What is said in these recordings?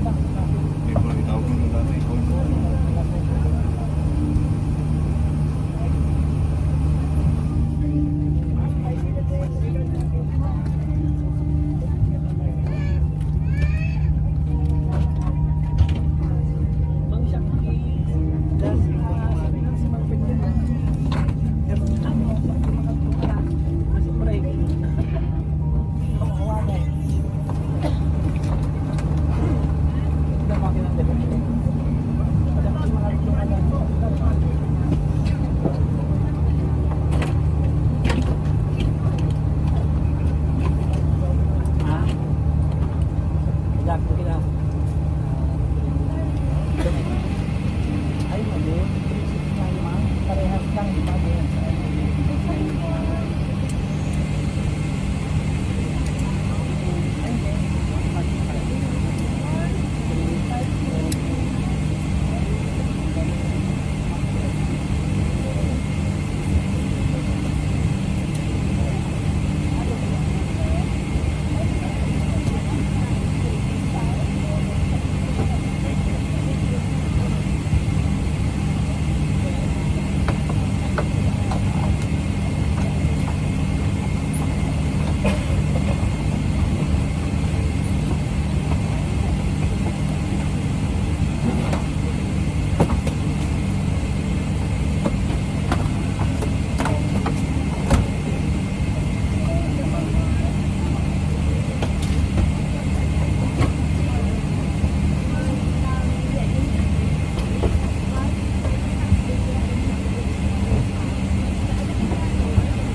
May mga itawag mo na dati.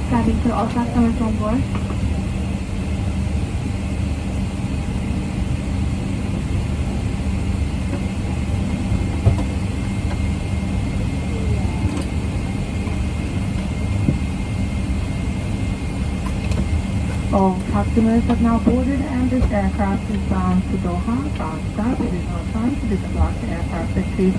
Cabin to all customers on board. All customers have now boarded and this aircraft is bound to Doha. Bound stop, it is now time to disembark the aircraft at 3.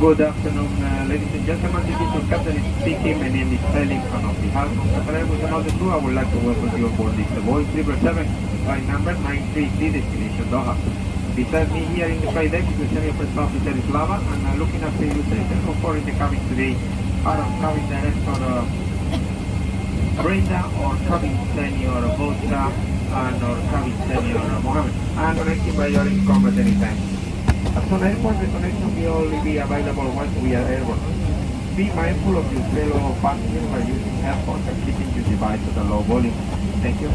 Good afternoon, ladies and gentlemen. This is your captain speaking. My name is Felix, and on behalf of Qatar Airways and other crew, I would like to welcome you aboard this Boeing 777 flight number 933, destination Doha. Beside me here in the flight deck is the senior first officer Slava, and looking after you later. So far in the cabin today are cabin director Brenda, or cabin senior Bocha, and or cabin senior Mohammed. And connecting by your in combat anytime. At some airports, the connection will only be available once we are airborne. Be mindful of your fellow passengers by using headphones and keeping your device at a low volume. Thank you.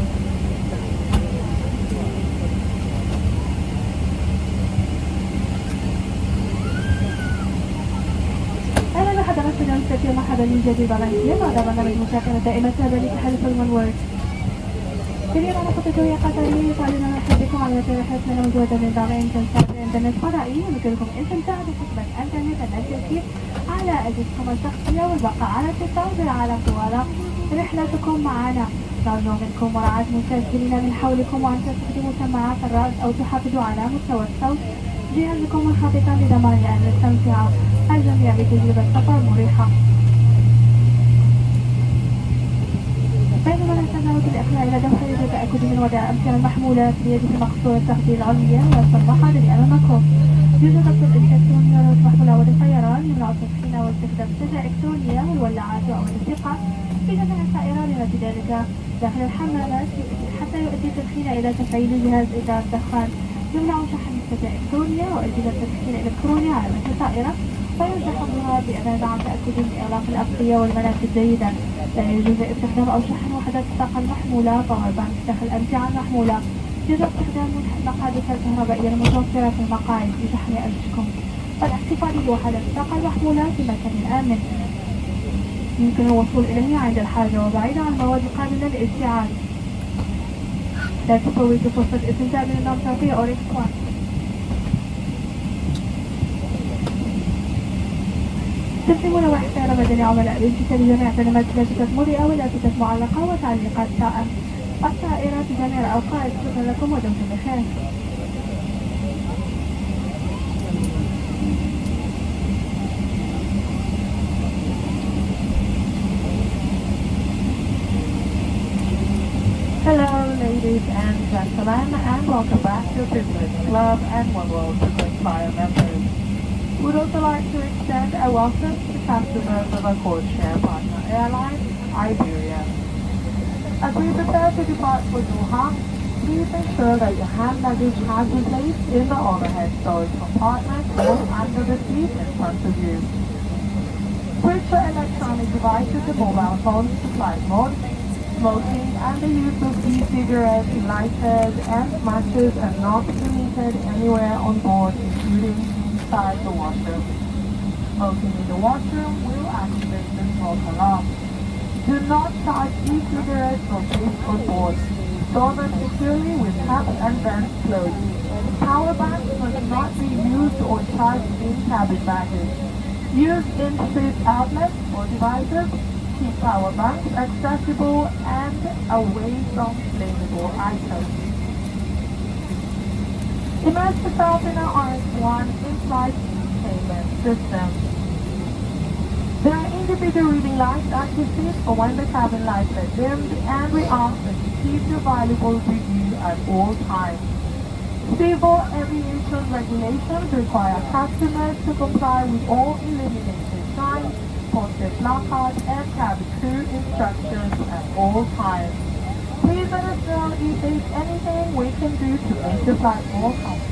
أهلا بحضراتكم في مرحبا من جديد بغنية بعد برنامج مساكنة دائمة ذلك حدث المنور. اليوم أنا خطة جوية قطرية تعلن نرحب بكم على وسائل رحلتنا الموجودة من ضمن إنترنت فضائي يمكنكم الاستمتاع بخدمة إنترنت التركيب على أجهزتكم الشخصية والبقاء على اتصال بالعالم طوال رحلتكم معنا. نرجو منكم مراعاة مسجلين من حولكم وأن تستخدموا سماعات الرأس أو تحافظوا على مستوى الصوت جهازكم منخفضا لضمان أن يستمتع الجميع بتجربة سفر مريحة. بينما نستمر بالإقلاع إلى دوحة للتأكد من وضع الأمتعة المحمولة في يد مقصورة التغذية العليا والصباحة الذي أمامكم. يوجد ربط الإلكترونية والمسموح لأول الطيران يمنع التدخين واستخدام السجع الإلكترونية والولاعات وأول الثقة في جميع الطائرة. لما في ذلك داخل الحمامات حتى يؤدي التدخين إلى تفعيل جهاز إدارة الدخان. يمنع شحن السجع الإلكترونية وأجهزة التدخين الإلكترونية على متن الطائرة وينصح بها بأمان عن تأكد من إغلاق الأغطية والمنافذ جيدا. لا يجوز استخدام أو شحن وحدات الطاقة المحمولة باور بانك داخل الأمتعة المحمولة. يجب استخدام المقادس الكهربائية المتوفرة في المقاعد لشحن أجهزتكم والاحتفاظ بوحدات الطاقة المحمولة في مكان آمن يمكن الوصول إليه عند الحاجة وبعيد عن المواد القابلة للاستيعاب. تكفويت فرصة الاستمتاع من النوم الصوتية أوريك كوان. تسلمون واحترام مدني عملاء بامتثال جميع كلمات لافتات مرئة ولافتات معلقة وتعليقات الطائرة في جميع الأوقات. شكرا لكم ودمتم بخير. Hello, ladies and gentlemen, and welcome back to Business Club and One World Frequent Flyer members. We'd also like to extend a welcome to customers of our codeshare partner airline, Iberia. As we prepare to depart for Doha, please ensure that your hand luggage has been placed in the overhead storage compartment or under the seat in front of you. Switch your electronic devices and mobile phones to flight mode. Smoking and the use of e-cigarettes, lighters, and matches are not permitted anywhere on board, including inside the washroom. Smoking in the washroom will activate the smoke alarm. Do not charge e-cigarettes or vapes on board. Store them securely with caps and vents closed. Power banks must not be used or charged in cabin baggage. Use in-seat outlets for devices. Keep power banks accessible and away from flammable items. Immerse yourself in our RS-1 in-flight entertainment system. There are individual reading lights at your seat for when the cabin lights are dimmed, and we ask that you keep your valuables with you at all times. Civil aviation regulations require customers to comply with all illuminated signs, posted placards, and cabin crew instructions at all times. Please let us know if there is anything we can do to make your flight more comfortable.